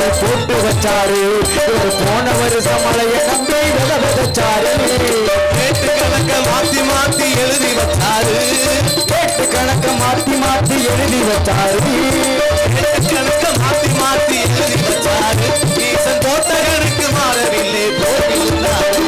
சொல்லி போட்டு வச்சாரு. போன வருஷம் மழைய நம்பி விதைச்சாரு. கேட்டு கணக்க மாத்தி மாத்தி எழுதி வச்சாரு. கேட்டு கணக்க மாத்தி மாத்தி எழுதி வச்சாரு. கேட்டு கணக்க மாத்தி மாத்தி எழுதி வச்சாரு. ஈசன் போட்ட கணக்கு மாறவில்லை போட்டி உள்ளாரு.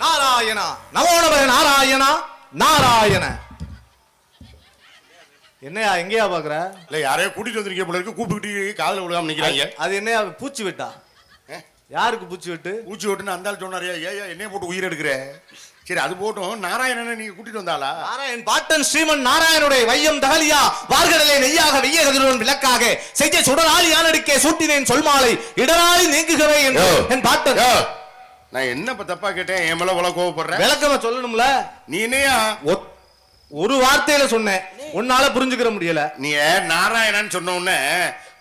நாராயணா நமோ நம நாராயணா நாராயண. என்னையா எங்கேயா பாக்குற? இல்ல யாரையோ கூட்டிட்டு வந்திருக்கீங்க போல இருக்கு. கூப்பிட்டு காதல விழுகாம நிக்கிறாங்க. அது என்னையா பூச்சி வெட்டா? யாருக்கு பூச்சி வெட்டு? பூச்சி வெட்டுன்னு அந்தாள் சொன்னாரியா? ஏயா என்னைய போட்டு உயிர் எடுக்கிற? சரி அது போட்டும். நாராயணனை நீங்க கூட்டிட்டு வந்தாளா? நாராயண் பாட்டன் ஸ்ரீமன் நாராயணுடைய வையம் தகலியா வார்கடலை நெய்யாக வெய்ய கதிரவன் விளக்காக செய்ய சுடராளி யானடிக்கே சூட்டினேன் சொல்மாலை இடராளி நீங்குகவே என்று என் பாட்டன். நான் என்ன தப்பா கேட்டேன்? என் மேல உலக கோவப்படுற? விளக்கமா சொல்லணும்ல. நீ என்னையா ஒரு வார்த்தையில சொன்னேன், உன்னால புரிஞ்சுக்கிற முடியல. நீ நாராயணன் சொன்ன உடனே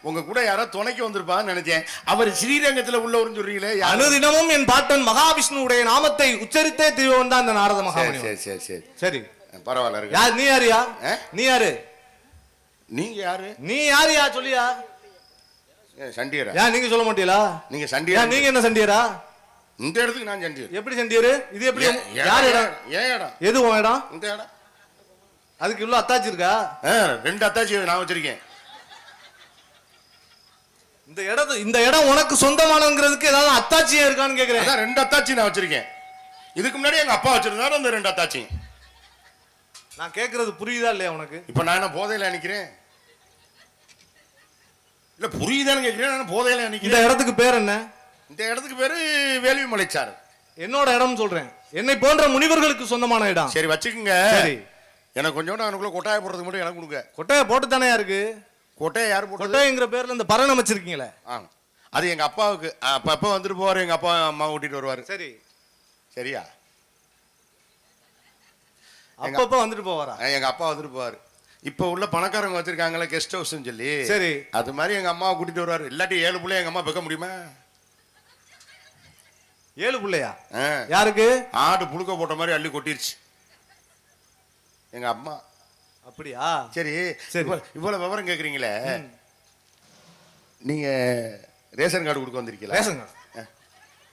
உங்க கூட யாரோ துணைக்கு வந்திருப்பான்னு நினைச்சேன். அவர் ஸ்ரீரங்கத்துல உள்ளவர்னு சொல்றீங்களே. அனுதினமும் என் பாட்டன் மகாவிஷ்ணுடைய நாமத்தை உச்சரித்தே திருவன் தான் அந்த நாரத மகாமுனி. சரி சரி சரி சரி பரவாயில்ல இருக்கு. யார் நீ? யாரியா நீ? யாரு நீங்க? யாரு நீ? யாரியா சொல்லியா? சண்டியரா? ஏன் நீங்க சொல்ல மாட்டீங்களா? நீங்க சண்டியரா? நீங்க என்ன சண்டியரா? இந்த இடத்துக்கு நான் சண்டியர். எப்படி சண்டியர்? இது எப்படி? யார் இடம்? ஏன் இடம்? எது உன் இடம்? இந்த இடம். அதுக்கு இவ்வளவு அத்தாச்சி இருக்கா? 2 அத்தாச்சி நான் வச்சிருக்கேன். இந்த இடம் உனக்கு சொந்தமானங்கிறதுக்கு ஏதாவது அத்தாச்சியா இருக்கான்னு கேக்குறேன். அதான் 2 அத்தாச்சி நான் வச்சிருக்கேன். இதுக்கு முன்னாடி எங்க அப்பா வச்சிருந்தாரு அந்த 2 அத்தாச்சி. நான் கேக்குறது புரியுதா இல்லையா உனக்கு? இப்ப நான் என்ன போதையில நிக்கிறேன்? இல்ல புரியுதான்னு கேக்குறேன். நான் போதையில நிக்கிறேன். இந்த இடத்துக்கு பேர் என்ன? இந்த இடத்துக்கு பேரு வேள்வி மலைச்சார். என்னோட இடம் சொல்றேன். என்னை போன்ற முனிவர்களுக்கு சொந்தமான இடம். சரி வச்சுக்கோங்க. சரி எனக்கு கொஞ்சோண்டு அவனுக்குள்ள கொட்டாய போடுறதுக்கு மட்டும் எனக்கு கொடுங்க. கொட்டையை போட்டு தானே இருக்கு. கொட்டையை யாரு போட்டு? கொட்டைங்கிற பேர்ல இந்த பரணம் அமைச்சிருக்கீங்களே. அது எங்க அப்பாவுக்கு. அப்ப வந்துட்டு போவாரு. எங்க அப்பா அம்மா கூட்டிட்டு வருவாரு. சரி சரியா? அப்பப்ப வந்துட்டு போவாரா? எங்க அப்பா வந்துட்டு போவாரு. இப்ப உள்ள பணக்காரங்க வச்சிருக்காங்களே கெஸ்ட் ஹவுஸ் சொல்லி. சரி அது மாதிரி எங்க அம்மாவை கூட்டிட்டு வருவாரு. இல்லாட்டி 7 பிள்ளை எங்க அம்மா பெக்க முடியுமா? 7 பிள்ளையா? யாருக்கு? ஆடு புழுக்க போட்ட மாதிரி அள்ளி கொட்டிருச்சு எங்க அம்மா. அப்படியா? சரி சரி இவ்வளவு விவரம் கேக்குறீங்களே. நீங்க ரேஷன் கார்டு கொடுக்க வந்திருக்கீங்களா? Ration card.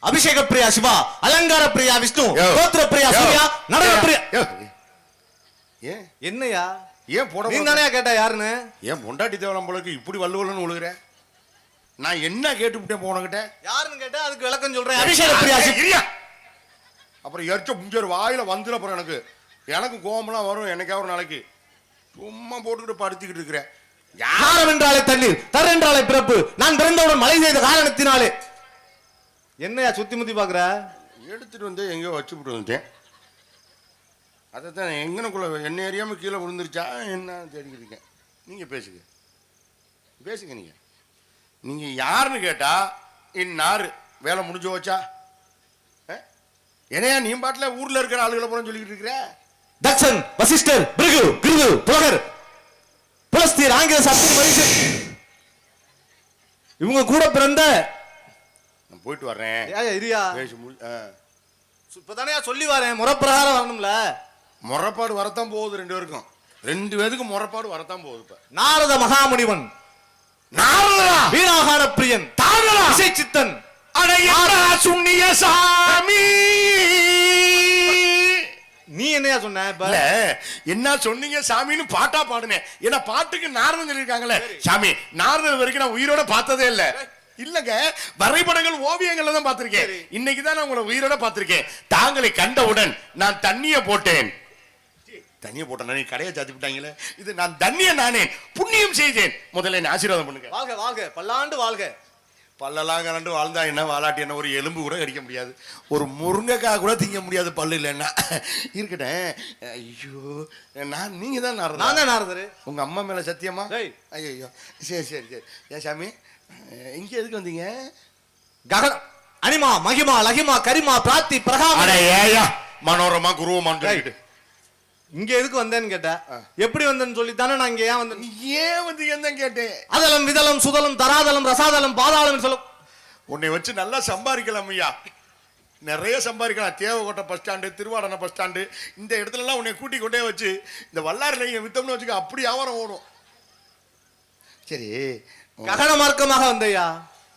அபிஷேக பிரியா சிவா, அலங்கார பிரியா விஷ்ணு, கோத்திர பிரியா சூர்யா, நடன பிரியா. ஏன் என்னையா? ஏன் போட? நீ தானே கேட்டா யாருன்னு? ஏன் பொண்டாட்டி தேவலாம் போலக்கு இப்படி வல்லுவலன்னு உழுகுற? நான் என்ன கேட்டுவிட்டேன் போனகிட்ட? யாருன்னு கேட்டா அதுக்கு விளக்கம் சொல்றேன். அபிஷேக பிரியா சிவா. அப்புறம் எரிச்ச முஞ்சர் வாயில வந்துடும். அப்புறம் எனக்கு கோபம்லாம் வரும். எனக்கா ஒரு நாளைக்கு சும்மா போட்டுக்கிட்டு படுத்திக்கிட்டு இருக்கிறேன். யார் என்றாலே தண்ணீர், தர் என்றாலே பிறப்பு, நான் பிறந்தவுடன் மழை செய்த காரணத்தினாலே. என்னையா சுத்தி முத்தி பாக்குற? எடுத்துட்டு வந்து எங்கேயோ வச்சுவிட்டு வந்துட்டேன். அதைத்தான் எங்கனக்குள்ள என்ன அறியாம கீழே விழுந்துருச்சா என்ன தேடிக்கிட்டு இருக்கேன். நீங்க பேசுங்க பேசுங்க. நீங்க யாருன்னு கேட்டா இன்னாரு வேலை முடிஞ்சு வச்சா என்னையா நீ பாட்டுல ஊர்ல இருக்கிற ஆளுகளை போற சொல்லிக்கிட்டு இருக்கிற? தக்ஷன், வசிஷ்டர், பிருகு, கிருது, புலகர், புலஸ்தீர், ஆங்கில சாஸ்திரி, மரிஷன் இவங்க கூட பிறந்த. நான் போயிட்டு வர்றேன். இரியா பேசி இப்பதானே சொல்லி வரேன். முறைப்பிரகாரம் வரணும்ல. முறைப்பாடு வரத்தான் போகுது. 2 பேருக்கும் 2 பேருக்கு முறைப்பாடு வரத்தான் போகுது. இப்ப நாரத மகாமுனிவன், நாரதா வீணாகார பிரியன், தாரதா இசை சித்தன், சுண்ணிய சாமி. நீ என்னையா சொன்ன? என்ன சொன்னீங்க சாமின்னு பாட்டா பாடுனேன். ஏன்னா பாட்டுக்கு நாரதன் சொல்லியிருக்காங்களே. சாமி நாரதன் வரைக்கும் நான் உயிரோட பார்த்ததே இல்ல. இல்லங்க வரைபடங்கள் ஓவியங்கள்ல தான் பார்த்திருக்கேன். இன்னைக்குதான் நான் உங்களை உயிரோட பார்த்திருக்கேன். தாங்களை கண்டவுடன் நான் தண்ணிய போட்டேன். தண்ணிய போட்டேன். நீ கடையை சாத்தி விட்டாங்களே. இது நான் தண்ணிய நானே புண்ணியம் செய்தேன். முதல்ல என்ன ஆசீர்வாதம் பண்ணுங்க. வாழ்க வாழ்க பல்லாண்டு வாழ்க. பல்லெல்லாம் கலண்டு வாழ்ந்தா என்ன வாலாட்டி என்ன? ஒரு எலும்பு கூட கடிக்க முடியாது. ஒரு முருங்கைக்காய் கூட திங்க முடியாது பல்லு இல்லைன்னா. இருக்கட்டேன். ஐயோ நீங்க தான் நாரதர். உங்க அம்மா மேல சத்தியமா? ஐயோ சரி சரி சரி. ஏன் சாமி இங்க எதுக்கு வந்தீங்க? ககன அனிமா மகிமா லகிமா கரிமா பிராத்தி பிரகாம. ஏயா மனோரமா குருவமான்னு சொல்லிட்டு இங்க எதுக்கு வந்தேன்னு கேட்ட, எப்படி வந்தேன்னு சொல்லித்தானே நான் இங்க ஏன் வந்தேன். ஏன் வந்து என்ன கேட்டேன்? அதலம் விதலம் சுதலம் தராதலம் ரசாதலம் பாதாளம் சொல்ல உன்னை வச்சு நல்லா சம்பாதிக்கலாம் ஐயா, நிறைய சம்பாதிக்கலாம். Devakottai bus stand, Thiruvadanai bus stand, இந்த இடத்துல எல்லாம் உன்னை கூட்டி கொண்டே வச்சு இந்த வல்லாறு நீங்க வித்தோம்னு வச்சுக்க, அப்படி வியாபாரம் ஓடும். சரி, ககன மார்க்கமாக வந்தையா,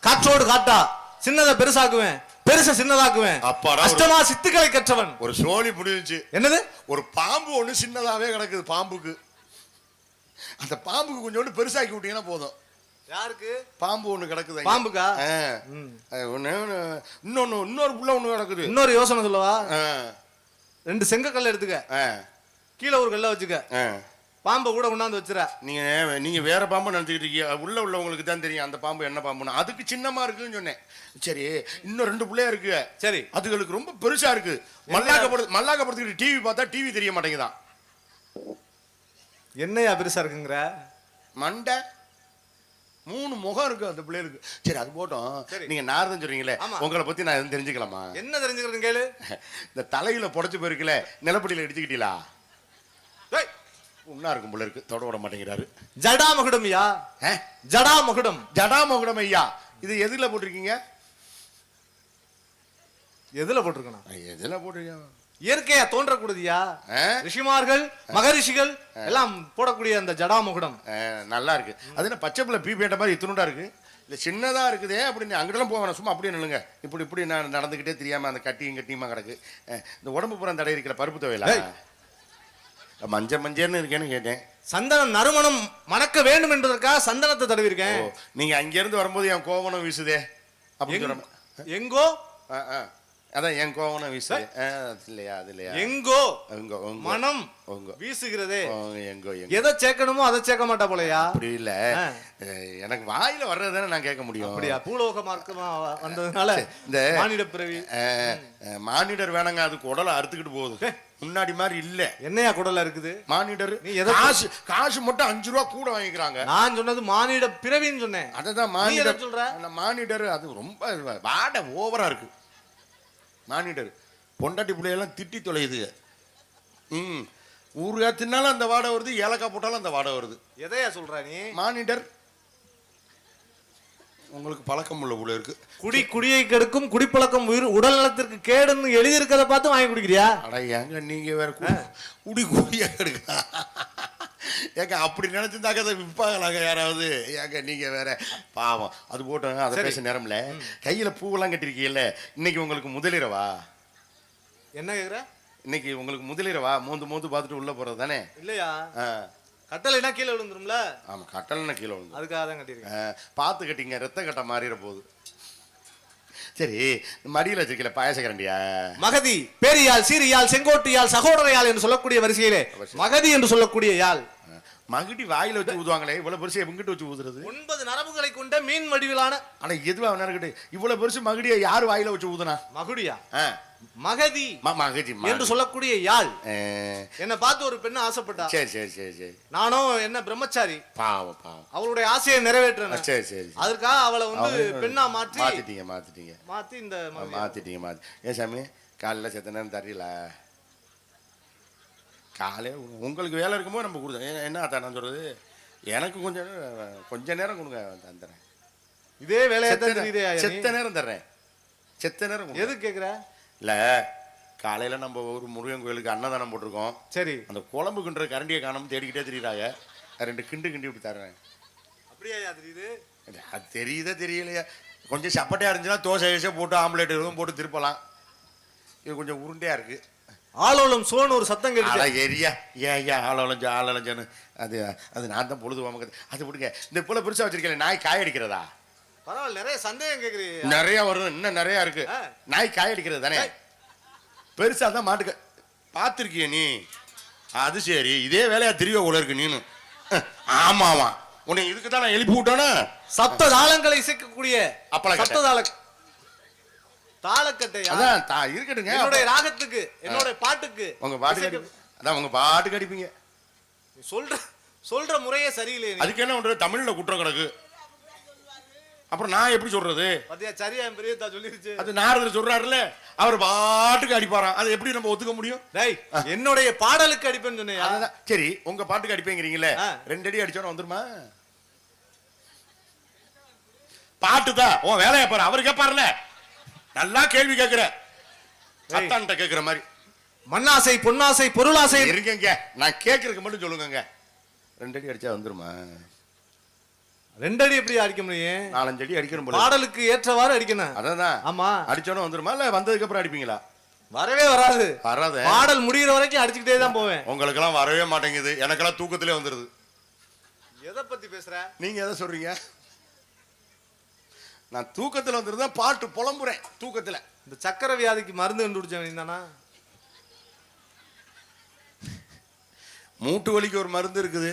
காற்றோடு காட்டா சின்னதை பெருசாக்குவேன், பெருச சின்னதாக்குவேன். அப்பாடா, அஷ்டமா சித்துக்களை கற்றவன். ஒரு சோழி முடிஞ்சிச்சு. என்னது? ஒரு பாம்பு ஒண்ணு சின்னதாவே கிடக்குது. பாம்புக்கு, அந்த பாம்புக்கு கொஞ்சோண்டு பெருசாக்கி விட்டீங்கன்னா போதும். யாருக்கு? பாம்பு ஒண்ணு கிடக்குது. பாம்புக்கா? இன்னொரு புள்ள ஒண்ணு கிடக்குது. இன்னொரு யோசனை சொல்லவா? 2 செங்கக்கல்ல எடுத்துக்க, கீழே ஒரு கல்ல வச்சுக்க, பாம்பை கூட கொண்டாந்து வச்சுற. நீங்க வேற பாம்பு நினைச்சுக்கிட்டு இருக்கீங்க. உள்ளவங்களுக்கு தான் தெரியும் அந்த பாம்பு என்ன பாம்புன்னு. அதுக்கு சின்னமா இருக்குன்னு சொன்னேன். சரி, இன்னும் 2 பிள்ளையா இருக்கு. சரி, அதுகளுக்கு ரொம்ப பெருசா இருக்கு. மல்லாக்கப்படுத்திக்கிட்டு டிவி பார்த்தா டிவி தெரிய மாட்டேங்குதான். என்னையா பெருசா இருக்குங்கிற? மண்டை 3 முகம் இருக்கு அந்த பிள்ளைகளுக்கு. சரி, அது போட்டோம். நீங்க நாரதன் சொல்றீங்களே, உங்களை பத்தி நான் எதுவும் தெரிஞ்சுக்கலாமா? என்ன தெரிஞ்சுக்கிறேன் கேளு. இந்த தலையில புடைச்சு போயிருக்குல, நிலப்படியில இடிச்சுக்கிட்டீங்களா? உண்ணா இருக்கும் போல இருக்கு, தொட விட மாட்டேங்கிறாரு. ஜடாமகுடம் ஐயா. ஜடாமகுடம். ஜடாமகுடம் ஐயா, இது எதுல போட்டிருக்கீங்க? எதுல போட்டிருக்கணும்? எதுல போட்டிருக்கீங்க? இயற்கையா தோன்றக்கூடியதியா, ரிஷிமார்கள் மகரிஷிகள் எல்லாம் போடக்கூடிய அந்த ஜடாமகுடம். நல்லா இருக்கு. அது என்ன பச்சை பிள்ளை பீ பேட்ட மாதிரி இத்தினுண்டா இருக்கு, இல்ல சின்னதா இருக்குதே. அப்படின்னு அங்கெல்லாம் போவேன், சும்மா அப்படியே நில்லுங்க. இப்படி நான் நடந்துகிட்டே தெரியாம அந்த கட்டியுமா கிடக்கு. இந்த உடம்பு புறம் தடை இருக்கிற பருப்பு துவையில மஞ்சள்னு இருக்கேன்னு கேட்டேன். சந்தனம் நறுமணம் மணக்க வேண்டும் என்பதற்காக சந்தனத்தை தடவி இருக்கேன். நீங்க அங்கிருந்து வரும்போது என் கோவணம் வீசுதே அப்படின்னு. எங்கோ? அதான் என் கோவணம் வீசு இல்லையா? அது இல்லையா? எங்கோ மனம் வீசுகிறதே. எங்கோ எதை சேர்க்கணுமோ அதை சேர்க்க மாட்டா போலயா? அப்படி இல்ல, எனக்கு வாயில வர்றதுதானே நான் கேட்க முடியும். அப்படியா? பூலோக மார்க்கமா வந்ததுனால இந்த மானிட பிறவி. மானிடர் வேணாங்க, அதுக்கு உடலை அறுத்துக்கிட்டு போகுது. முன்னாடி மாதிரி இல்ல. என்னையா குடல இருக்குது? மானிடர் காசு மட்டும் 5 ரூபா கூட வாங்கிக்கிறாங்க. நான் சொன்னது மானிட பிறவின்னு சொன்னேன். அதுதான் மானிடர் சொல்ற. மானிடர் அது ரொம்ப வாட ஓவரா இருக்கு. மானிடர் பொண்டாட்டி பிள்ளையெல்லாம் திட்டி தொலையுது. ஊருகா தின்னாலும் அந்த வாடை வருது, ஏலக்காய் போட்டாலும் அந்த வாடை வருது. எதையா சொல்ற நீ? மானிடர் உங்களுக்கு பழக்கம் உள்ள உள்ள இருக்கு. குடியை கெடுக்கும் குடிப்பழக்கம் உடல் நலத்திற்கு கேடுன்னு எழுதி இருக்கிறத பார்த்து வாங்கி குடிக்கிறியா? அட ஏங்க நீங்க வேற குடியா கெடுக்க ஏங்க, அப்படி நினைச்சிருந்தாக்க அதை விற்பாங்களாங்க யாராவது. ஏங்க நீங்க வேற பாவம். அது போட்டோங்க, அதை பேச நேரம்ல. கையில பூவெல்லாம் கட்டிருக்கீங்கல்ல, இன்னைக்கு உங்களுக்கு முதலிரவா? என்ன கேக்குற? இன்னைக்கு உங்களுக்கு முதலிரவா? மோந்து பார்த்துட்டு உள்ள போறது தானே? இல்லையா, கட்டளைனா கீழே விழுந்துரும்ல. ஆமா, கட்டளைனா கீழே விழுந்து, அதுக்காக தான் கட்டிருக்கேன். பார்த்து கட்டிங்க, ரத்த கட்ட மாறிட போகுது. சரி, மடியில் வச்சிருக்கல பாயசக்கரண்டியா? மகதி, பேரியால், சீரியால், செங்கோட்டியால், சகோதரையால் என்று சொல்லக்கூடிய வரிசையிலே மகதி என்று சொல்லக்கூடிய யாழ். மகுடி வாயில வச்சு ஊதுவாங்களே, இவ்வளவு பெருசு எங்கிட்ட வச்சு ஊதுறது? 9 நரம்புகளை கொண்ட மீன் வடிவிலான. ஆனா எதுவா நேரக்கிட்டு இவ்வளவு பெருசு மகுடியை யாரு வாயில வச்சு ஊதுனா? மகுடியா? மகதி மகதி என்று சொல்லக்கூடிய யாழ். என்ன பார்த்து ஒரு பெண்ணு ஆசைப்பட்டா. சரி சரி சரி சரி. நானும் என்ன பிரம்மச்சாரி, பாவம் பாவம், அவளுடைய ஆசையை நிறைவேற்றேன். சரி சரி. அதற்காக அவளை வந்து பெண்ணா மாத்திட்டீங்க. மாத்தி இந்த மாத்திட்டீங்க. ஏன் சாமி காலைல செத்த நேரம் தரல? காலையில உங்களுக்கு வேலை இருக்கும்போது நம்ம கொடுத்தோம். என்ன அதான் நான் சொல்றது, எனக்கு கொஞ்ச நேரம் கொடுங்க, தந்துறேன். இதே வேலையை செத்த நேரம் தர்றேன். செத்த நேரம் எது கேக்குற? இல்ல, காலையில நம்ம ஒரு முருகன் கோயிலுக்கு அன்னதானம் போட்டிருக்கோம். சரி, அந்த குழம்பு கிண்டுற கரண்டியை காணாம தேடிக்கிட்டே தெரியுறாங்க. 2 கிண்டு இப்படி தர்றேன். அப்படியா தெரியுது? அது தெரியுதா தெரியலையா? கொஞ்சம் சப்பட்டையா இருந்துச்சுன்னா தோசை போட்டு ஆம்லேட் எதுவும் போட்டு திருப்பலாம். இது கொஞ்சம் உருண்டையா இருக்கு. ஆளோளம் சோன்னு ஒரு சத்தம் கேட்டு ஏரியா ஏன் ஆளோளஞ்சான்னு அது நான் தான் பொழுது வாங்க. அது விடுங்க. இந்த போல பெருசா வச்சிருக்கேன். நாய் காய அடிக்கிறதா? பரவாயில்ல, நிறைய சந்தேகம் கேக்குறீங்க. நிறைய வரும், இன்னும் நிறைய இருக்கு. நாய் காய அடிக்கிறது தானே பெருசா தான். மாட்டுக்க பார்த்துருக்கிய நீ? அது சரி, இதே வேலையா தெரிய உள்ள இருக்கு நீனு. ஆமாவா, உன்னை இதுக்கு தான் நான் எழுப்பி விட்டானா? சப்த தாளங்களை இசைக்கக்கூடிய அப்பள சப்த தாளக்கட்டையா? அதான் இருக்கட்டுங்க. என்னோட ராகத்துக்கு, என்னோட பாட்டுக்கு, உங்க பாட்டுக்கு அதான் உங்க பாட்டுக்கு அடிப்பீங்க. சொல்ற முறையே சரியில்லை. அதுக்கு என்ன பண்றது? தமிழ்ல குற்றம் கிடக்கு. அப்புறம் நான் எப்படி சொல்றது? பாத்தியா சரியா பெரியதா சொல்லிருச்சு. அது நாரதர் சொல்றாருல்ல, அவர் பாட்டுக்கு அடிப்பாராம். அதை எப்படி நம்ம ஒத்துக்க முடியும்? டேய் என்னுடைய பாடலுக்கு அடிப்பேன்னு சொன்னியா? அதுதான் சரி, உங்க பாட்டுக்கு அடிப்பேங்கிறீங்களே, 2 அடி அடிச்சோன்னு வந்துருமா? பாட்டு தான் உன் வேலையை பாரு. அவர் கேட்பாருல, நல்லா கேள்வி கேட்கிற அத்தான்ட்ட கேட்கிற மாதிரி. மண்ணாசை பொன்னாசை பொருளாசை இருங்க, நான் கேட்கறதுக்கு மட்டும் சொல்லுங்க. 2 அடி அடிச்சா வந்துருமா? 2 அடி எப்படி அடிக்க முடியும்? 4-5 அடி அடிக்கணும். பாடலுக்கு ஏற்றவாறு அடிக்கணும். அதான். ஆமா, அடிச்சோன்னு வந்துருமா இல்ல வந்ததுக்கு அப்புறம் அடிப்பீங்களா? வரவே வராது. வராது. பாடல் முடிகிற வரைக்கும் அடிச்சுக்கிட்டே தான் போவேன். உங்களுக்கு எல்லாம் வரவே மாட்டேங்குது, எனக்கெல்லாம் தூக்கத்திலே வந்துருது. எதை பத்தி பேசுற நீங்க? எதை சொல்றீங்க? நான் தூக்கத்துல வந்துருந்தா பாட்டு புலம்புறேன் தூக்கத்துல. இந்த சக்கரை வியாதிக்கு மருந்து கண்டுபிடிச்சவன் தானா? மூட்டு வலிக்கு ஒரு மருந்து இருக்குது,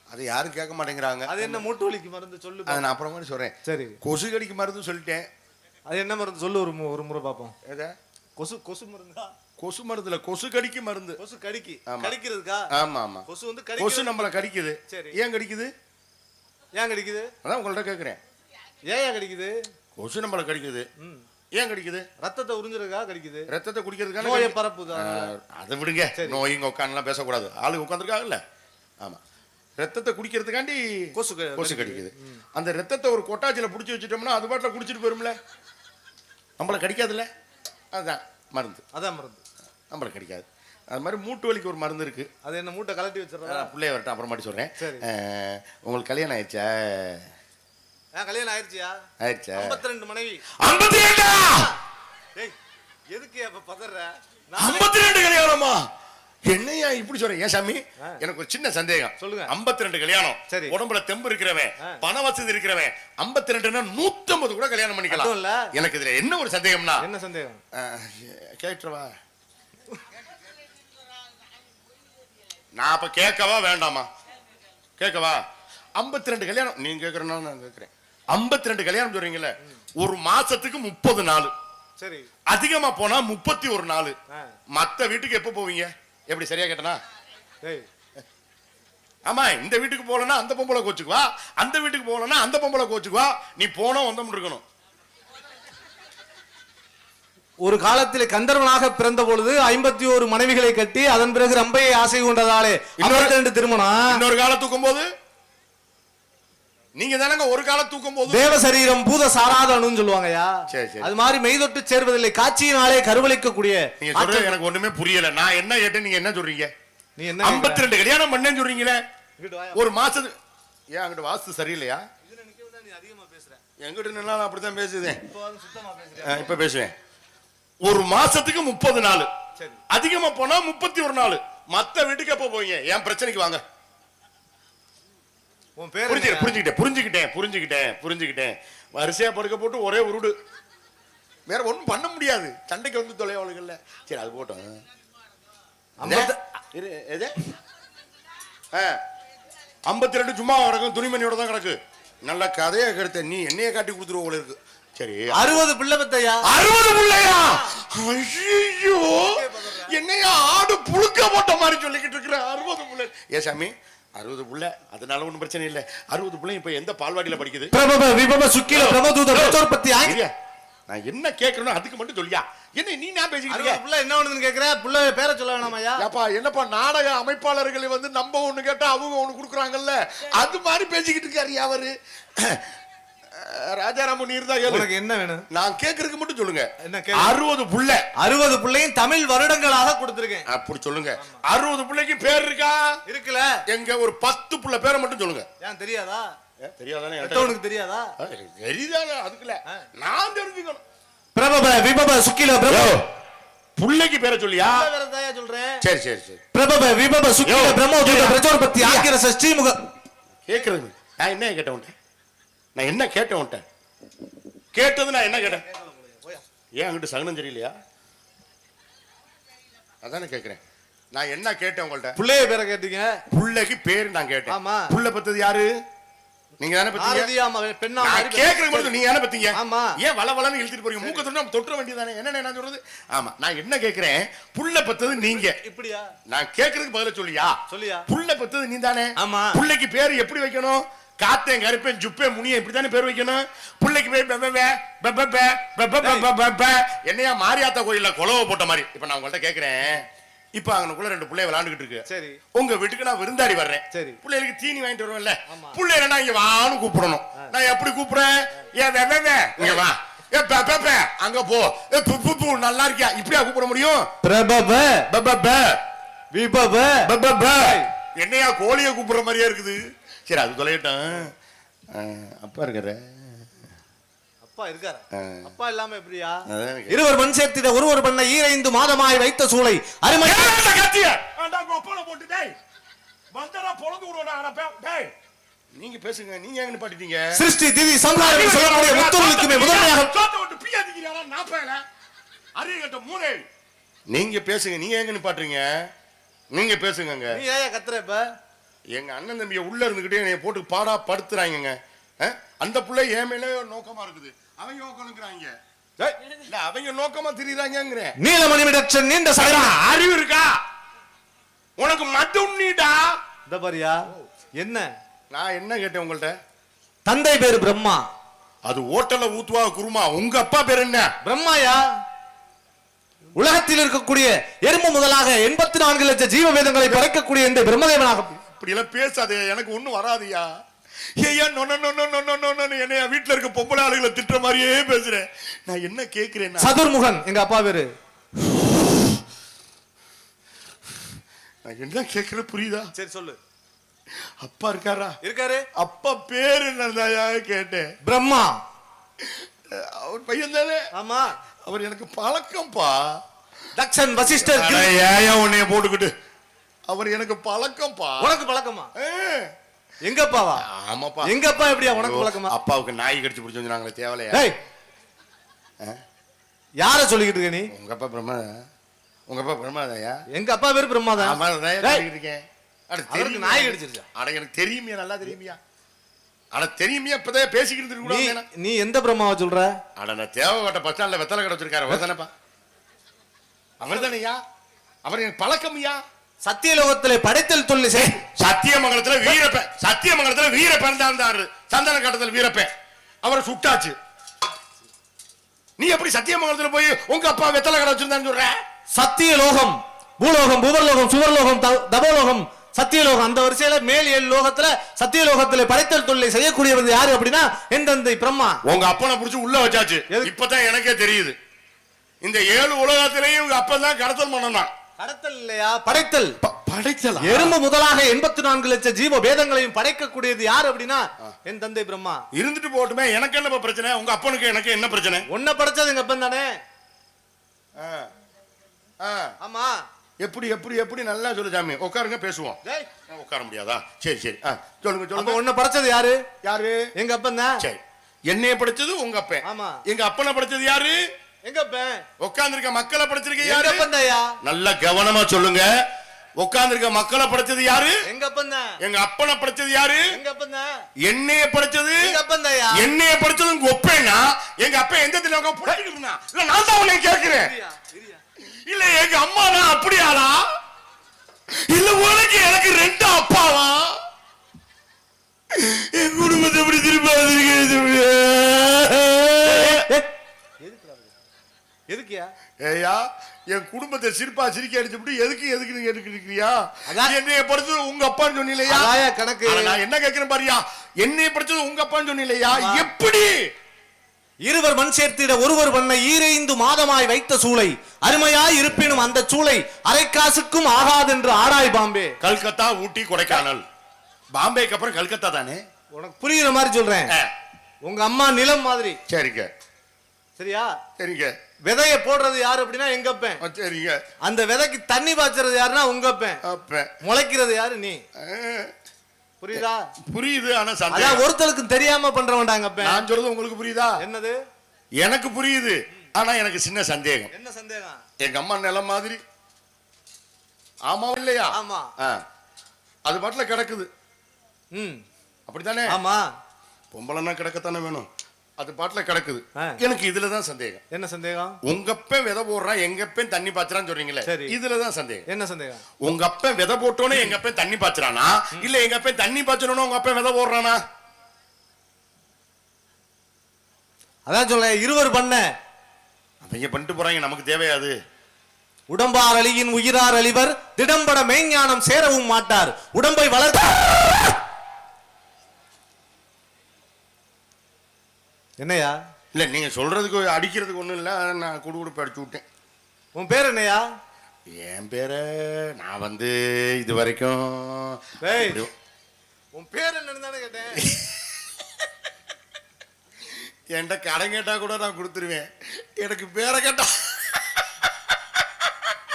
அது யாரும் கேட்க மாட்டேங்கிறாங்க. அது என்ன மூட்டு வலிக்கு மருந்து சொல்லு? அதை நான் அப்புறமா சொல்றேன். சரி, கொசு கடிக்கு மருந்து சொல்லிட்டேன். அது என்ன மருந்து சொல்லு, ஒரு முறை பாப்போம். எதை? கொசு மருந்தா? கொசு மருந்துல கொசு கடிக்கு மருந்து. கொசு கடிக்கு ஆமா. கடிக்கிறதுக்கா? ஆமா ஆமா. கொசு வந்து கொசு நம்மள கடிக்குது. சரி, ஏன் கடிக்குது? ஏன் கடிக்குது? அதான் உங்கள்ட்ட கேக்குறேன். ஏன் கடிக்குது? கொசு நம்மள கடிக்குது. ஏன் கடிக்குது? ரத்தத்தை உறிஞ்சிருக்கா கடிக்குது? ரத்தத்தை குடிக்கிறதுக்கான நோயை பரப்புதா? அதை விடுங்க, நோயிங்க உட்காந்துலாம் பேசக்கூடாது. ஆளு உட்காந்துருக்காங்கல்ல. ஆமா, ரத்தத்தை குடிக்கிறதுக்காண்டி கொசு கடிக்குது. அந்த ரத்தத்தை ஒரு கொட்டாச்சில புடிச்சு வச்சுட்டோம்னா அது பாட்டில் குடிச்சிட்டு போயிரும்ல, நம்மளை கடிக்காதுல்ல. அதுதான் மருந்து. அதான் மருந்து நம்மளை கடிக்காது. அது மாதிரி மூட்டு வலிக்கு ஒரு மருந்து இருக்கு. அது என்ன? மூட்டை கலட்டி வச்சிடறா? பிள்ளைய வரட்டும், அப்புறமாட்டி சொல்றேன். சரி, உங்களுக்கு கல்யாணம் ஆயிடுச்சா? கல்யாணம் ஆயிடுச்சியா? ஆயிடுச்சா? 52 மனைவி. 52? ஏய் எதுக்கு அப்ப பதற? 52 கல்யாணமா? என்னையா இப்படி சொல்றேன்? ஏன் சாமி, எனக்கு ஒரு சின்ன சந்தேகம். சொல்லுங்க. 52 கல்யாணம். சரி, உடம்புல தெம்பு இருக்கிறவன், பண வசதி இருக்கிறவன் 52ன்னா 150 கூட கல்யாணம் பண்ணிக்கலாம். எனக்கு இதுல என்ன ஒரு சந்தேகம்னா, என்ன சந்தேகம் கேட்டுவா? நான் அப்ப கேட்கவா வேண்டாமா? கேட்கவா? 52 கல்யாணம் நீங்க கேட்கறனா? நான் கேட்கிறேன். 52 கல்யாணம் சொல்றீங்கல்ல, ஒரு மாசத்துக்கு 30 நாள். சரி, அதிகமா போனா 31 நாள். மத்த வீட்டுக்கு எப்ப போவீங்க? எப்படி சரியா கேட்டனா? ஆமா, இந்த வீட்டுக்கு போலனா அந்த பொம்பளை கோச்சுக்குவா, அந்த வீட்டுக்கு போலனா அந்த பொம்பளை கோச்சுக்குவா. நீ போனா வந்தம் இருக்கணும். ஒரு காலத்தில் கந்தர்வனாக பிறந்த பொழுது 51 மனைவிகளை கட்டி அதன் பிறகு ரம்பையை ஆசை கொண்டதாலே 52 திருமணம். இன்னொரு கால தூக்கும் போது நீங்க தானங்க ஒரு கால தூக்கும் போது தேவ சரீரம் பூத சாராதன்னு சொல்லுவாங்கயா. சரி, அது மாதிரி மெய்தொட்டு சேர்வதில்லை, காட்சியினாலே கருவளிக்க கூடிய. நீங்க சொல்றது எனக்கு ஒண்ணுமே புரியல. நான் என்ன கேட்டேன், நீங்க என்ன சொல்றீங்க? நீ என்ன 52 கல்யாணம் பண்ணேன்னு சொல்றீங்களே, ஒரு மாசத்துக்கு. ஏன் அங்கிட்ட வாஸ்து சரியில்லையா? எங்கிட்ட நின்னா அப்படித்தான் பேசுதேன். இப்ப பேசுவேன். ஒரு மாசத்துக்கு 30 நாள், அதிகமா போனா 31 நாள். மத்த வீட்டுக்கு எப்ப போவீங்க? என் பிரச்சனைக்கு வாங்க. புரிஞ்சுக்கிட்டேன். வரிசையா படுக்க போட்டு ஒரே உருடு, வேற ஒண்ணும் பண்ண முடியாது. சண்டைக்கு வந்து தொலைவாளுகள்ல. சரி, அது போட்டோம். 52 சும்மா கிடக்கும், துணிமணியோட தான் கிடக்கு. நல்ல கதையா கெடுத்த நீ என்னைய காட்டி கொடுத்துருவோம் போல இருக்கு. சரி, 60 பிள்ளை பத்தையா? 60 பிள்ளையா? ஐயோ, என்னையா ஆடு புழுக்க போட்ட மாதிரி சொல்லிக்கிட்டு இருக்கிற? 60 பிள்ளை? ஏ சாமி, 60 புள்ள, அதனால ஒண்ணும் பிரச்சனை இல்ல. 60 புள்ள இப்ப எந்த பால்வாடியில படிக்குது? நான் என்ன கேட்கறேனோ அதுக்கு மட்டும் சொல்லியா? என்ன நீ நான் பேசிக்கிட்டு புள்ள என்ன ஒண்ணுன்னு கேக்குற? புள்ள பேரை சொல்ல வேணாமையா? ஏப்பா, என்னப்பா நாடக அமைப்பாளர்களை வந்து நம்ம ஒண்ணு கேட்டா அவங்க ஒண்ணு கொடுக்குறாங்கல்ல, அது மாதிரி பேசிக்கிட்டு இருக்காரு அவரு. ராஜாராம நீர் தான். உங்களுக்கு என்ன வேணும்? நான் கேட்கறதுக்கு மட்டும் சொல்லுங்க. என்ன? 60 புள்ள. 60 புள்ளையும் தமிழ் வருடங்களாக கொடுத்திருக்கேன். அப்படி சொல்லுங்க. 60 புள்ளைக்கு பேர் இருக்கா? இருக்குல. எங்க ஒரு 10 புள்ள பேரை மட்டும் சொல்லுங்க. ஏன் தெரியாதா? தெரியாதானே? உனக்கு தெரியாதா? தெரியாதா? அதுக்குல நான் தெரிஞ்சுக்கணும். பிரபப விபப சுக்கில பிரபு புள்ளைக்கு பேரை சொல்லியா? வேறதாயா சொல்றேன். சரி சரி சரி. பிரபப விபப சுக்கில பிரம்மோதூத பிரச்சோபத்தி ஆக்கிர சஷ்டிமுக. கேக்குறது நான் என்ன கேட்டேன் உன்ட்ட? நான் என்ன கேட்டேன் உன்ட்ட? கேட்டது நான் என்ன கேட்டேன்? ஏன் அங்கிட்டு சகனம் தெரியலையா? அதானே கேக்குறேன். நான் என்ன கேட்டேன் உங்கள்ட்ட? புள்ளைய பேரை கேட்டீங்க. புள்ளைக்கு பேரு நான் கேட்டேன். ஆமா. புள்ள பத்தது யாரு? நீங்க தானே பத்தீங்க. பெண்ணா கேக்குறது மட்டும் நீங்க தானே பத்தீங்க. ஆமா. ஏன் வளவளன்னு இழுத்துட்டு போறீங்க? மூக்க தொட்டு நம்ம தொற்ற வேண்டியதானே? என்ன நான் சொல்றது? ஆமா, நான் என்ன கேக்குறேன்? புள்ள பத்தது நீங்க. இப்படியா? நான் கேக்குறதுக்கு பதில சொல்லியா? சொல்லியா? புள்ள பத்தது நீ தானே? ஆமா. புள்ளைக்கு பேரு எப்படி வைக்கணும்? காத்தேன் கருப்பேன் ஜுப்பேன் முனியன் இப்படித்தானே பேர் வைக்கணும். பிள்ளைக்கு போய் என்னையா மாரியாத்தா கோயில்ல குலவை போட்ட மாதிரி. இப்ப நான் உங்கள்ட்ட கேக்குறேன், இப்ப அங்கனுக்குள்ள 2 பிள்ளை விளையாண்டுகிட்டு இருக்கு. சரி. உங்க வீட்டுக்கு நான் விருந்தாடி வர்றேன். சரி. பிள்ளைகளுக்கு தீனி வாங்கிட்டு வருவேன்ல, பிள்ளைகளை நான் இங்க வான்னு கூப்பிடணும். நான் எப்படி கூப்பிடுறேன்? இங்க வா, அங்க போ, நல்லா இருக்கியா, இப்படியா கூப்பிட முடியும்? என்னையா கோழிய கூப்பிடுற மாதிரியா இருக்குது. சரி, அது தொலைட்டேன். அப்பா இருக்கிற அப்பா இருக்காரு. அப்பா இல்லாம எப்படியா? இருவர் மண் சேர்த்திட ஒருவர் பண்ண 25 மாதமாய் வைத்த சூளை அருமை நீங்க பேசுங்க. நீங்க எங்க பாட்டிட்டீங்க? சிருஷ்டி திவி சம்ஹாரம் சொல்லக்கூடிய முத்தொழுக்குமே முதன்மையாக நீங்க பேசுங்க. நீங்க எங்க நிப்பாட்டுறீங்க? நீங்க பேசுங்க. நீ ஏன் கத்துற? இப்ப எங்க அண்ணன் தம்பிய உள்ள இருந்துகிட்டே என்னைய போட்டு பாடா படுத்துறாங்க. அந்த புள்ள என் மேல நோக்கமா இருக்குது. அவங்க நோக்கணுங்கிறாங்க. இல்ல, அவங்க நோக்கமா திரியுறாங்க. நீலமணிமிடச்சன் நீண்ட சகரா அறிவு இருக்கா உனக்கு? மட்டும் நீடா இந்த பாரியா என்ன? நான் என்ன கேட்டேன் உங்கள்ட்ட? தந்தை பேரு பிரம்மா. அது ஓட்டல ஊத்துவா குருமா. உங்க அப்பா பேர் என்ன? பிரம்மாயா. உலகத்தில் இருக்கக்கூடிய எறும்பு முதலாக 84 லட்சம் ஜீவ வேதங்களை படைக்கக்கூடிய இந்த பிரம்மதேவனாக. இப்படி எல்லாம் பேசாதே, எனக்கு ஒண்ணும் வராதியா. என்னைய வீட்டுல இருக்க பொம்பளை ஆளுகளை திட்டுற மாதிரியே பேசுறேன். நான் என்ன கேக்குறேன்? சதுர்முகன் எங்க அப்பா பேரு. நான் என்ன கேக்குற புரியுதா? சரி சொல்லு. அப்பா இருக்காரா? இருக்காரு. அப்பா பேரு என்னதாயா கேட்டேன்? பிரம்மா. அவர் பையன் தானே? ஆமா. அவர் எனக்கு பழக்கம்பா. தக்ஷன் வசிஷ்டர் ஏயா உன்னைய போட்டுக்கிட்டு. அவர் எனக்கு பழக்கம்பா. உனக்கு பழக்கமா? எங்க அப்பாவா? ஆமாப்பா. எங்க அப்பா எப்படியா உனக்கு பழக்கமா? அப்பாவுக்கு நாய் கடிச்சு பிடிச்சு நாங்களே தேவலையா? யார சொல்லிக்கிட்டு இருக்க நீ? உங்க அப்பா பிரம்மா. உங்க அப்பா பிரம்மாதாயா? எங்க அப்பா பேரு பிரம்மாதான். நாய் கடிச்சிருச்சா? அட எனக்கு தெரியுமியா, நல்லா தெரியுமியா. ஆனா தெரியுமியா, இப்பதான் பேசிக்கிட்டு இருக்க. நீ எந்த பிரம்மாவை சொல்ற? அட நான் தேவகோட்டை பஸ் ஸ்டாண்ட்ல வெத்தலை கடை வச்சிருக்காரு. அவர் தானேப்பா? அவர் தானேயா? அவர் எனக்கு பழக்கம்யா. சத்தியலோகத்திலே படைத்தல் தொழில் சத்தியமங்கலத்துல வீரப்பன் இருந்தாரு. சந்தன கட்டத்தில் வீரப்பன் அவரை சுட்டாச்சு. நீ எப்படி சத்தியமங்கலத்துல போய் உங்க அப்பா வெத்தலை கடை வச்சிருந்தான்னு சொல்ற? சத்தியலோகம், பூலோகம், புவர்லோகம், சுவர்லோகம், தபோலோகம், சத்தியலோகம். அந்த வரிசையில மேல் 7 லோகத்துல சத்தியலோகத்துல படைத்தல் தொழிலை செய்யக்கூடியவர் யாரு அப்படின்னா என் தந்தை பிரம்மா. உங்க அப்பனை புடிச்சு உள்ள வச்சாச்சு. இப்பதான் எனக்கே தெரியுது. இந்த 7 உலகத்திலேயும் உங்க அப்பா தான் கடத்தல் பண்ணணும். கடத்தல் இல்லையா, படைத்தல். படைத்தல். எறும்பு முதலாக 84 லட்சம் ஜீவ வேதங்களையும் படைக்கக்கூடியது யாரு அப்படின்னா என் தந்தை பிரம்மா. இருந்துட்டு போட்டுமே, எனக்கு என்ன பிரச்சனை? உங்க அப்பனுக்கு எனக்கு என்ன பிரச்சனை? உன்னை படைச்சது எங்க அப்பன் தானே. ஆமா. எப்படி எப்படி எப்படி நல்லா சொல்லு சாமி. உட்காருங்க, பேசுவோம். உட்கார முடியாதா? சரி சரி, சொல்லுங்க சொல்லுங்க. உன்னை படைச்சது யாரு? யாரு? எங்க அப்பன் தான். சரி, என்னைய படைச்சது உங்க அப்பன். ஆமா. எங்க அப்பனை படைச்சது யாரு? எங்க அப்பன். உட்கார்ந்திருக்க மக்களை படைச்சிருக்க யாரு? எங்க அப்பன் தான்யா. நல்லா கவனமா சொல்லுங்க. உட்கார்ந்திருக்க மக்களை படைச்சது யாரு? எங்க அப்பன் தான். எங்க அப்பனை படைச்சது யாரு? எங்க அப்பன் தான். என்னைய படைச்சது எங்க அப்பன் தான்யா. என்னைய படைச்சது உங்க அப்பனா? எங்க அப்பன் எந்த தினம் புடிச்சிட்டு இருந்தா? இல்ல நான் தான் உன்னை கேக்குறேன். இல்ல எங்க அம்மா தான் அப்படியாடா? இல்ல உனக்கு எனக்கு 2 அப்பாவா? என் குடும்பத்தை எப்படி திரும்ப எதுக்கியா? ஏயா, என் குடும்பத்தை சிரிப்பா சிரிக்க அடிச்சுட்டு எதுக்கு எதுக்கு கேட்டுக்கிறியா? என்னைய படிச்சது உங்க அப்பான்னு சொன்னீங்களா? கணக்கு. நான் என்ன கேட்கிறேன் பாரியா, என்னைய படிச்சது உங்க அப்பான்னு சொன்னீங்களா? எப்படி? இருவர் மண் சேர்த்திட ஒருவர் பண்ண 25 மாதமாய் வைத்த சூளை அருமையாய் இருப்பினும் அந்த சூளை அரை காசுக்கும் ஆகாது என்று ஆராய் பாம்பே. கல்கத்தா, ஊட்டி, கொடைக்கானல். பாம்பேக்கு அப்புறம் கல்கத்தா தானே. உனக்கு புரியுற மாதிரி சொல்றேன். உங்க அம்மா நிலம் மாதிரி. சரிங்க. சரியா? சரிங்க. விதைய போடுறது யாரு அப்படின்னா எங்க அப்பன். சரிங்க. அந்த விதைக்கு தண்ணி பாய்ச்சறது யாருன்னா உங்க அப்பன். முளைக்கிறது யாரு? நீ. புரியுதா? புரியுது. ஆனா சந்தேகம் ஒருத்தருக்கு தெரியாம பண்றவன்டாங்க அப்ப. நான் சொல்றது உங்களுக்கு புரியுதா? என்னது? எனக்கு புரியுது. ஆனா எனக்கு சின்ன சந்தேகம். என்ன சந்தேகம்? எங்க அம்மா நிலம் மாதிரி. ஆமா இல்லையா? ஆமா. அது பாட்டுல கிடக்குது. அப்படித்தானே? ஆமா. பொம்பளைன்னா கிடக்கத்தானே வேணும். அது பாட்டுல கிடக்குது. எனக்கு இதுலதான் சந்தேகம். என்ன சந்தேகம்? உங்க அப்பன் விதை போடுறான், எங்க அப்பன் தண்ணி பாய்ச்சறான்னு சொல்றீங்களே, இதுலதான் சந்தேகம். என்ன சந்தேகம்? உங்க அப்பன் விதை போட்டோன்னே எங்க அப்பன் தண்ணி பாய்ச்சறானா, இல்ல எங்க அப்பன் தண்ணி பாய்ச்சறோன்னு உங்க அப்பன் விதை போடுறானா? அதான் சொல்ல இருவர் பண்ண அவங்க பண்ணிட்டு போறாங்க, நமக்கு தேவையாது. உடம்பார் அழியின் உயிரார் அழிவர், திடம்பட மெய்ஞானம் சேரவும் மாட்டார். உடம்பை வளர்த்த என்னையா? இல்ல நீங்க சொல்றதுக்கு அடிக்கிறதுக்கு ஒண்ணும் இல்ல, நான் குடுகுடுப்பு அடிச்சு விட்டேன். உன் பேர் என்னையா? என் பேரு நான் வந்து இது வரைக்கும் உன் பேர் என்னன்னு தானே கேட்டேன். என்கிட்ட கடன் கேட்டா கூட நான் கொடுத்துருவேன், எனக்கு பேரை கேட்டா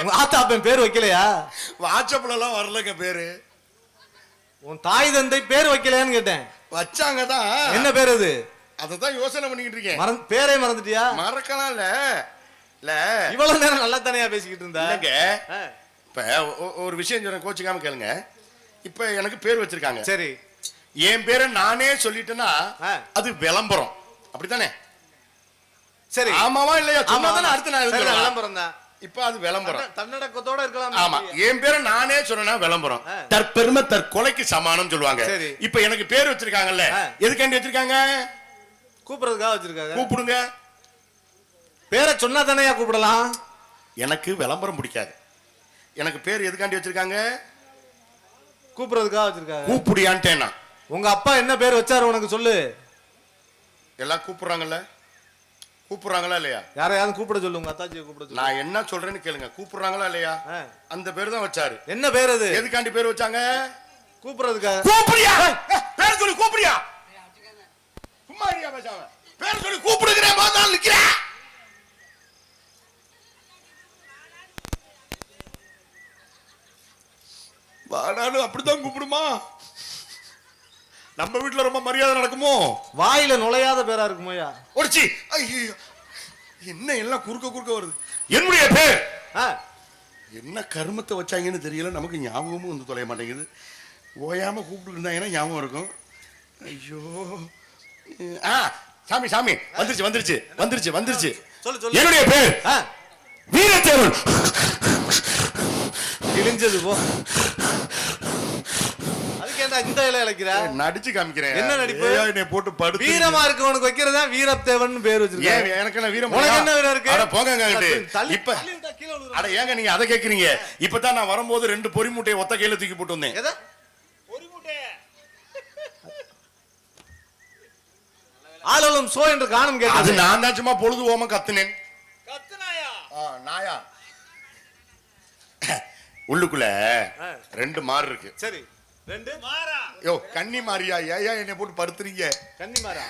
உங்க ஆத்தாப்பன் பேர் வைக்கலையா? வாட்ஸ்அப்ல எல்லாம் வரலங்க பேரு. உன் தாய் தந்தை பேர் வைக்கலையான்னு கேட்டேன். வச்சாங்க தான். என்ன பேர் அது? அததான் யோசனை பண்ணிக்கிட்டு இருக்கேன். பேரே மறந்துட்டியா? மறக்கலாம் இல்ல. இவ்வளவு நேரம் நல்லா தானே பேசிக்கிட்டு இருந்தா. இப்ப ஒரு விஷயம் சொல்றேன், கோச்சுக்காம கேளுங்க. இப்ப எனக்கு பேர் வச்சிருக்காங்க. சரி, என் பேரை நானே சொல்லிட்டேன்னா அது விளம்பரம், அப்படித்தானே? சரி, ஆமாவா இல்லையா? சும்மா தானே அடுத்து நான் விளம்பரம் தான். இப்ப அது விளம்பரம், தன்னடக்கத்தோட இருக்கலாம். ஆமா, என் பேரை நானே சொன்னா விளம்பரம். தற்பெருமை தற்கொலைக்கு சமானம் சொல்லுவாங்க. இப்ப எனக்கு பேர் வச்சிருக்காங்கல்ல, எதுக்காண்டி வச்சிருக்காங்க? கூப்பிடுறதுக்காக வச்சிருக்காங்க. கூப்பிடுங்க. பேரை சொன்னா தானே கூப்பிடலாம். எனக்கு விளம்பரம் பிடிக்காது. எனக்கு பேர் எதுக்காண்டி வச்சிருக்காங்க? கூப்பிடுறதுக்காக வச்சிருக்காங்க. கூப்பிடியான்ட்டேனா? உங்க அப்பா என்ன பேர் வச்சாரு உனக்கு சொல்லு. எல்லாம் கூப்பிடுறாங்கல்ல, கூப்பிடுறாங்களா இல்லையா? யாரையாவது கூப்பிட சொல்லு, உங்க அத்தாச்சியை கூப்பிட சொல்லு. நான் என்ன சொல்றேன்னு கேளுங்க, கூப்பிடுறாங்களா இல்லையா? அந்த பேர் தான் வச்சாரு. என்ன பேர் அது? எதுக்காண்டி பேர் வச்சாங்க? கூப்பிடுறதுக்காக. கூப்பிடியா? பேர் சொல்லி கூப்பிடியா? சும்மா இருயா பேசாம. பேர் சொல்லி கூப்பிடுகிறேன், போதான் நிக்கிறேன். வாடாலும் அப்படிதான் கூப்பிடுமா? நம்ம வீட்டுல ரொம்ப மரியாதை நடக்குமோ? வாயில நுழையாத பேரா இருக்குமோயா? ஒடிச்சி, ஐயோ என்ன எல்லாம் குறுக்க குறுக்க வருது. என்னுடைய பேர் என்ன கர்மத்தை வச்சாங்கன்னு தெரியல, நமக்கு ஞாபகமும் வந்து தொலைய மாட்டேங்குது. ஓயாம கூப்பிட்டு இருந்தாங்கன்னா ஞாபகம் இருக்கும். ஐயோ, சாமி சாமி, வந்துருச்சு வந்துருச்சு வந்துருச்சு வந்துருச்சு. என்னுடைய பேர் வீரத்தேவன். கிழிஞ்சது போ. இந்த இலை இழைக்கிற நடிச்சு காமிக்கிறேன். என்ன நடிப்பு? என்னை போட்டு படுத்து வீரமா இருக்கு உனக்கு வைக்கிறதா வீரத்தேவன் பேர் வச்சிருக்கேன். எனக்கு என்ன வீரம்? உனக்கு என்ன வீரம் இருக்கு? அட போங்க இப்ப. அட ஏங்க நீங்க அதை கேக்குறீங்க? இப்பதான் நான் வரும்போது 2 பொறி மூட்டையை ஒத்த கையில தூக்கி போட்டு வந்தேன். எதை பொறி மூட்டை? ஆளும் சோ என்று காணும் கேட்டது. அது நான் தான் சும்மா பொழுது ஓம கத்துனேன். கத்துனாயா? நாயா. உள்ளுக்குள்ள 2 மாறு இருக்கு. சரி, 2 மாறா? யோ கன்னி மாரியா? ஏயா என்னை போட்டு படுத்துறீங்க? கன்னி மாறா?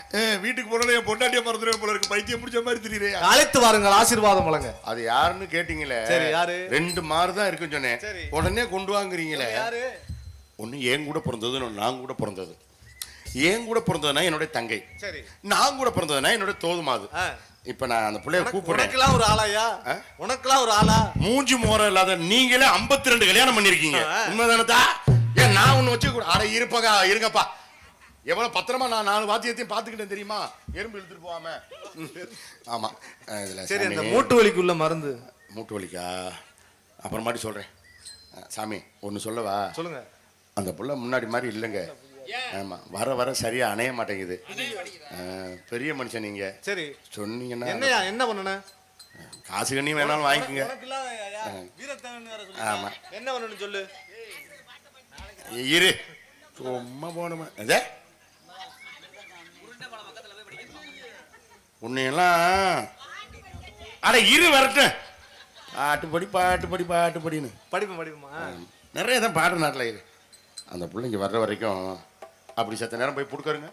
வீட்டுக்கு போனா என் பொண்டாட்டிய மறந்துடுவேன் போல இருக்கு. பைத்தியம் முடிச்ச மாதிரி தெரியுறே. அழைத்து வாருங்கள், ஆசீர்வாதம் வழங்க. அது யாருன்னு கேட்டீங்களே. சரி, யாரு? 2 மாறு தான் இருக்குன்னு சொன்னேன். உடனே கொண்டு வாங்குறீங்களே. யாரு? ஒண்ணு என் கூட பிறந்தது, நான் கூட பிறந்தது. என் கூட பிறந்ததுன்னா என்னோட தங்கை. சரி. நான் கூட பிறந்ததுன்னா என்னோட தோதுமாது. இப்ப நான் அந்த பிள்ளைய கூப்பிடுறேன். உனக்கெல்லாம் ஒரு ஆளாயா? உனக்கெல்லாம் ஒரு ஆளா? மூஞ்சி மோர இல்லாத நீங்களே 52 கல்யாணம் பண்ணிருக்கீங்க. உண்மைதானதா? ஏன் நான் ஒண்ணு வச்சு கூட அட இருப்பா இருங்கப்பா. எவ்வளவு பத்திரமா நான் 4 வாத்தியத்தையும் பாத்துக்கிட்டேன் தெரியுமா? எறும்பு இழுத்துட்டு போகாம. ஆமா. இதுல சரி, அந்த மூட்டு வலிக்குள்ள மருந்து. மூட்டு வலிக்கா? அப்புறமாட்டி சொல்றேன். சாமி ஒன்னு சொல்லவா? சொல்லுங்க. அந்த புள்ள முன்னாடி மாதிரி இல்லைங்க. ஆமா, வர வர சரியா அணைய மாட்டேங்குது. பெரிய மனுஷன் நீங்க. சரி சொன்னீங்கன்னா என்னையா என்ன பண்ணணும்? காசு கண்ணி வேணாலும் வாங்கிக்கோங்க. ஆமா, என்ன பண்ணணும் சொல்லு. இரு சும்மா போனோமா உன்னையெல்லாம். அட இரு வரட்டும். பாட்டுப்படி பாட்டுப்படி பாட்டுப்படின்னு படிப்புமா நிறைய தான் பாடுற நாட்டில் இரு. அந்த பிள்ளைங்க வர்ற வரைக்கும் அப்படி சத்த நேரம் போய் புடுக்கருங்க.